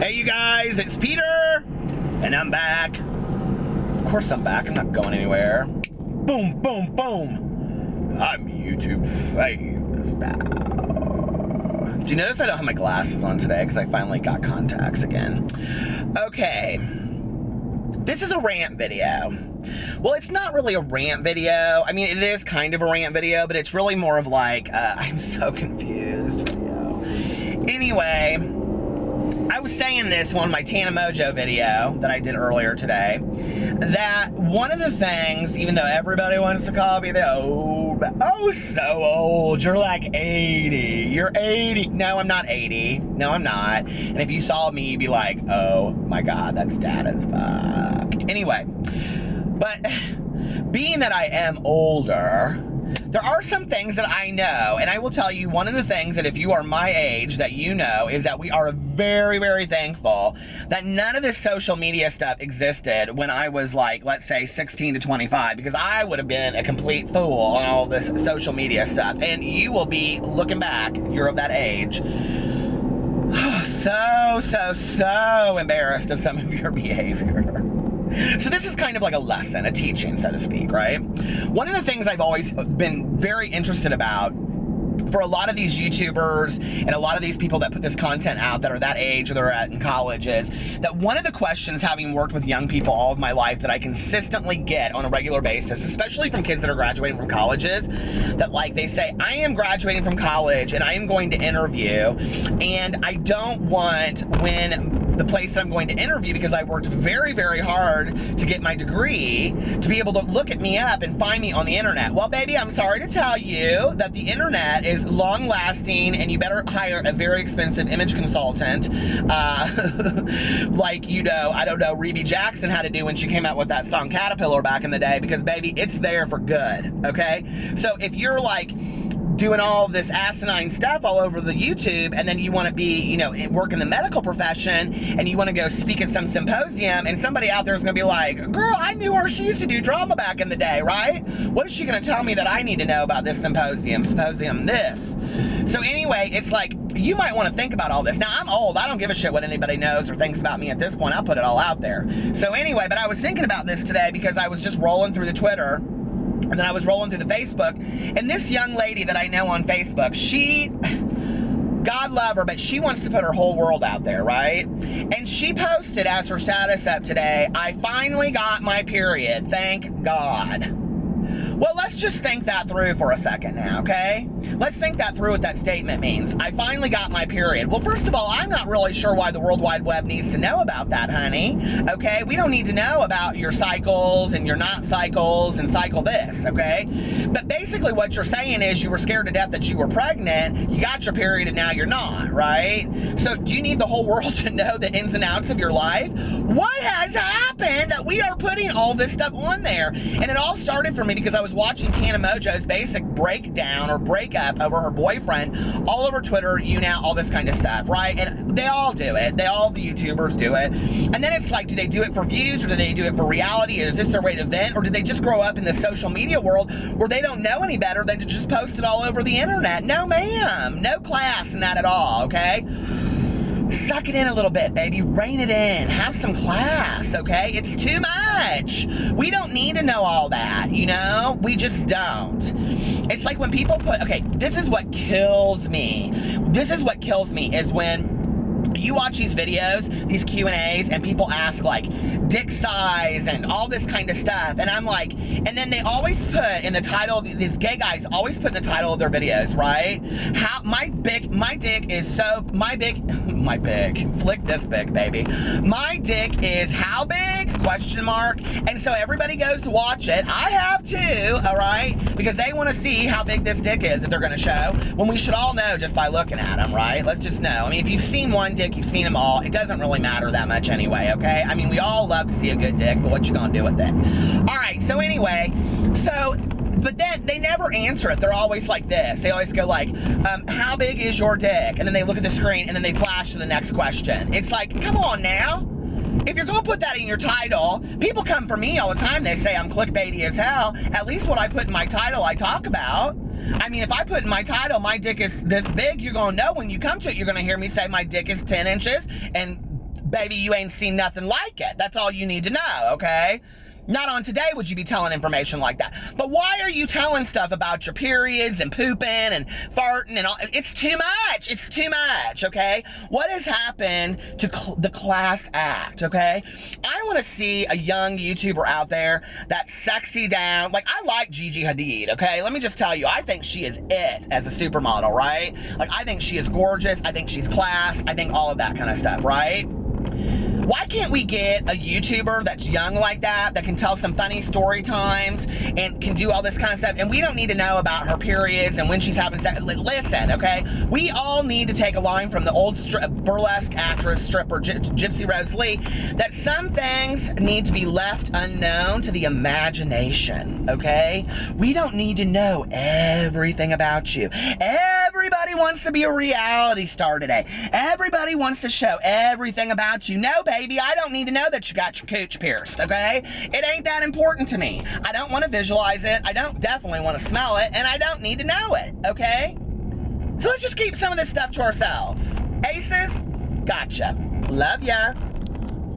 Hey you guys, it's Peter, and I'm back. Of course I'm back, I'm not going anywhere. Boom, boom, boom. I'm YouTube famous now. Do you notice I don't have my glasses on today because I finally got contacts again? Okay, this is a rant video. Well, it's not really a rant video. I mean, it is kind of a rant video, but it's really more of like, I'm so confused video. Anyway, I was saying this on my Tana Mojo video that I did earlier today, that one of the things, even though everybody wants to call me the old, oh so old, you're like 80, you're 80. No, I'm not 80. No, I'm not. And if you saw me, you'd be like, oh my God, that's dad as fuck. Anyway, but being that I am older, there are some things that I know, and I will tell you one of the things that if you are my age that you know is that we are very, very thankful that none of this social media stuff existed when I was like, let's say 16 to 25, because I would have been a complete fool on all this social media stuff. And you will be looking back, if you're of that age, so embarrassed of some of your behavior. So this is kind of like a lesson, a teaching, so to speak, right? One of the things I've always been very interested about for a lot of these YouTubers and a lot of these people that put this content out that are that age or they're in college is that one of the questions, having worked with young people all of my life, that I consistently get on a regular basis, especially from kids that are graduating from colleges, that like they say, I am graduating from college and I am going to interview, and I don't want the place that I'm going to interview, because I worked very, very hard to get my degree, to be able to look at me up and find me on the internet. Well, baby, I'm sorry to tell you that the internet is long lasting, and you better hire a very expensive image consultant, like, you know, I don't know, Rebe Jackson had to do when she came out with that song Caterpillar back in the day, because baby, it's there for good, okay? So if you're like doing all of this asinine stuff all over the YouTube, and then you want to be, you know, work in the medical profession, and you want to go speak at some symposium, and somebody out there is going to be like, girl, I knew her, she used to do drama back in the day, right? What is she going to tell me that I need to know about this symposium this? So anyway, it's like, you might want to think about all this. Now, I'm old, I don't give a shit what anybody knows or thinks about me at this point, I'll put it all out there. So anyway, but I was thinking about this today because I was just rolling through the Twitter, and then I was rolling through the Facebook, and this young lady that I know on Facebook, she, God love her, but she wants to put her whole world out there, right? And she posted as her status up today, I finally got my period, thank God. Well, let's just think that through for a second now, okay? Let's think that through what that statement means. I finally got my period. Well, first of all, I'm not really sure why the World Wide Web needs to know about that, honey, okay? We don't need to know about your cycles and your not cycles and cycle this, okay? But basically what you're saying is you were scared to death that you were pregnant, you got your period, and now you're not, right? So do you need the whole world to know the ins and outs of your life? What has happened that we are putting all this stuff on there? And it all started for me because I was watching Tana Mojo's basic breakdown or breakup over her boyfriend all over Twitter, YouNow, all this kind of stuff, right? And they all do it. All the YouTubers do it. And then it's like, do they do it for views, or do they do it for reality? Is this their way to vent? Or do they just grow up in the social media world where they don't know any better than to just post it all over the internet? No, ma'am. No class in that at all, okay? Suck it in a little bit, baby. Rein it in. Have some class, okay? It's too much. We don't need to know all that, you know? We just don't. It's like when people put, okay, this is what kills me. This is what kills me is when you watch these videos, these Q&As, and people ask like dick size and all this kind of stuff, and I'm like, and then they always put in the title, these gay guys always put in the title of their videos, right? How my dick is so, my big, flick this big, baby. My dick is how big? Question mark. And so everybody goes to watch it. I have too, all right? Because they want to see how big this dick is that they're going to show, when we should all know just by looking at them, right? Let's just know. I mean, if you've seen one dick, you've seen them all. It doesn't really matter that much anyway, okay? I mean, we all love to see a good dick, but what you gonna do with it? All right, so anyway, but then they never answer it. They're always like this. They always go like, how big is your dick? And then they look at the screen and then they flash to the next question. It's like, come on now. If you're gonna put that in your title, people come for me all the time. They say I'm clickbaity as hell. At least what I put in my title, I talk about. I mean, if I put in my title, my dick is this big, you're gonna know when you come to it, you're gonna hear me say my dick is 10 inches and baby, you ain't seen nothing like it. That's all you need to know, okay? Not on Today would you be telling information like that. But why are you telling stuff about your periods and pooping and farting and all? It's too much. It's too much, okay? What has happened to the class act, okay? I want to see a young YouTuber out there that's sexy down. Like, I like Gigi Hadid, okay? Let me just tell you, I think she is it as a supermodel, right? Like, I think she is gorgeous. I think she's class. I think all of that kind of stuff, right? Why can't we get a YouTuber that's young like that can tell some funny story times and can do all this kind of stuff, and we don't need to know about her periods and when she's having sex? Listen, okay? We all need to take a line from the old burlesque actress, stripper, Gypsy Rose Lee, that some things need to be left unknown to the imagination, okay? We don't need to know everything about you. Everybody wants to be a reality star today. Everybody wants to show everything about you. No, baby, I don't need to know that you got your cooch pierced, okay? It ain't that important to me. I don't want to visualize it. I don't definitely want to smell it, and I don't need to know it, okay? So let's just keep some of this stuff to ourselves. Aces, gotcha. Love ya.